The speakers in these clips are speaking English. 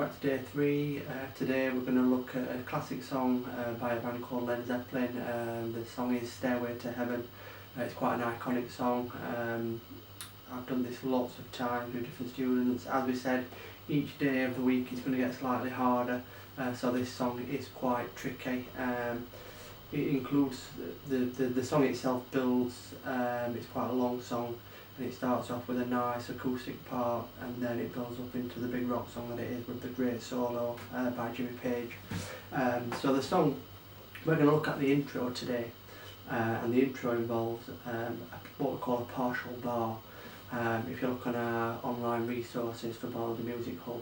back to day 3. Today we're going to look at a classic song by a band called Led Zeppelin. The song is Stairway to Heaven. It's quite an iconic song. I've done this lots of times with different students. As we said, each day of the week is going to get slightly harder, so this song is quite tricky. It includes, the song itself builds, it's quite a long song, and it starts off with a nice acoustic part, and then it builds up into the big rock song that it is with the great solo by Jimmy Page. So the song, we're going to look at the intro today, and the intro involves what we call a partial bar. If you look on our online resources for Barnsley Music Hub,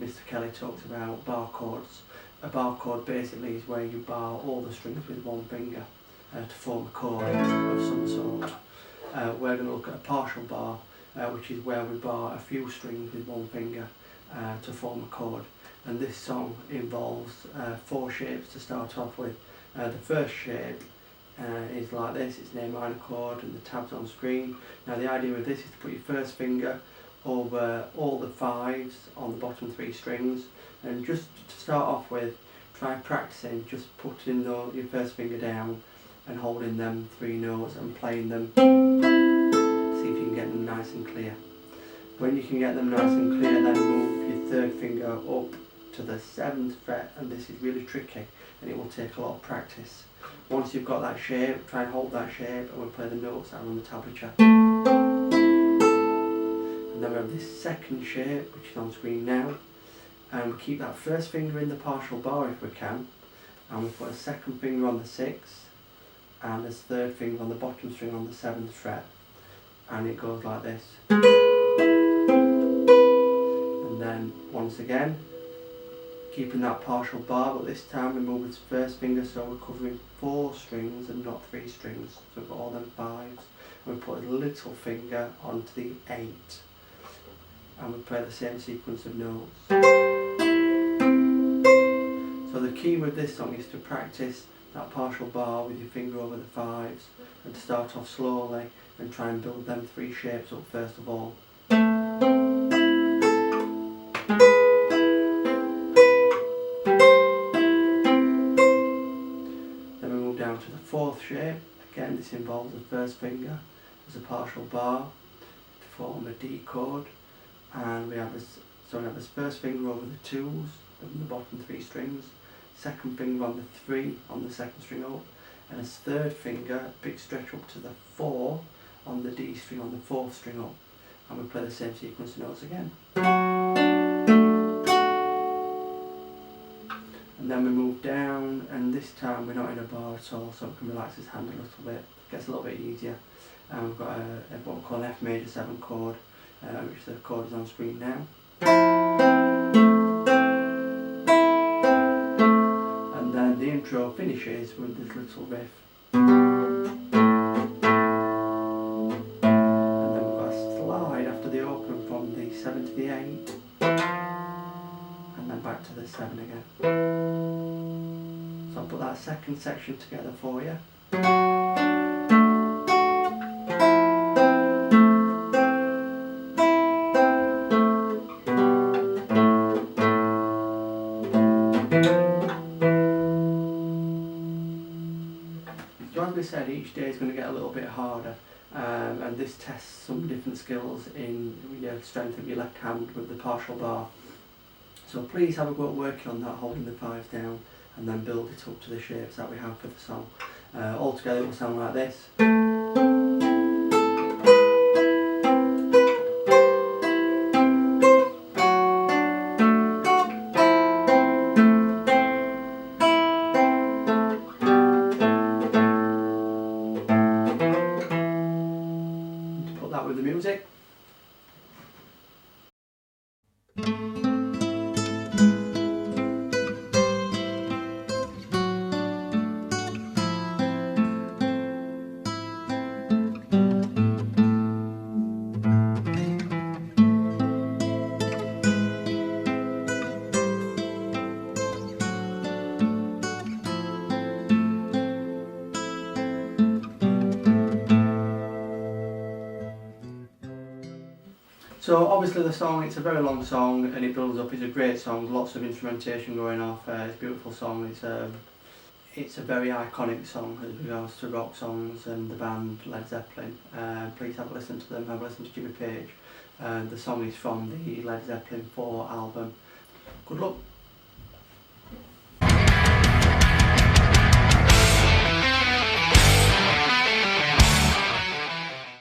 Mr Kelly talks about bar chords. A bar chord basically is where you bar all the strings with one finger to form a chord of some sort. We're going to look at a partial bar, which is where we bar a few strings with one finger to form a chord. And this song involves 4 shapes to start off with. The first shape is like this. It's an A minor chord, and the tab's on screen. Now the idea with this is to put your first finger over all the 5s on the bottom 3 strings, and just to start off with, try practicing just putting your first finger down and holding them 3 notes and playing them. See if you can get them nice and clear. When you can get them nice and clear, then move your 3rd finger up to the 7th fret, and this is really tricky and it will take a lot of practice. Once you've got that shape, try and hold that shape, and we'll play the notes out on the tablature. And then we have this second shape, which is on screen now, and we keep that first finger in the partial bar if we can, and we put a second finger on the 6th, and this 3rd finger on the bottom string on the 7th fret, and it goes like this. And then once again, keeping that partial bar, but this time we move its first finger, so we're covering 4 strings and not 3 strings, so we've got all them 5s, and we put a little finger onto the 8, and we play the same sequence of notes. So the key with this song is to practice that partial bar with your finger over the 5s, and to start off slowly and try and build them 3 shapes up first of all. Then we move down to the 4th shape. Again, this involves the first finger as a partial bar to form a D chord, and we have this first finger over the 2s, the bottom 3 strings, second finger on the 3 on the 2nd string up, and his 3rd finger, big stretch up to the 4 on the D string on the 4th string up, and we play the same sequence of notes again. And then we move down, and this time we're not in a bar at all, so we can relax his hand a little bit. It gets a little bit easier. And we've got what we call an F major 7 chord, which the chord is on screen now. And then the intro finishes with this little riff. And then we've got a slide after the open from the 7 to the 8. And then back to the 7 again. So I'll put that second section together for you. So as we said, each day is going to get a little bit harder, and this tests some different skills in your strength of your left hand with the partial bar. So please have a go at working on that, holding the 5s down, and then build it up to the shapes that we have for the song. Altogether it will sound like this. To put that with the music. So obviously the song, it's a very long song and it builds up. It's a great song, lots of instrumentation going off. It's a beautiful song. It's a very iconic song as regards to rock songs and the band Led Zeppelin. Please have a listen to them, have a listen to Jimmy Page. The song is from the Led Zeppelin 4 album. Good luck.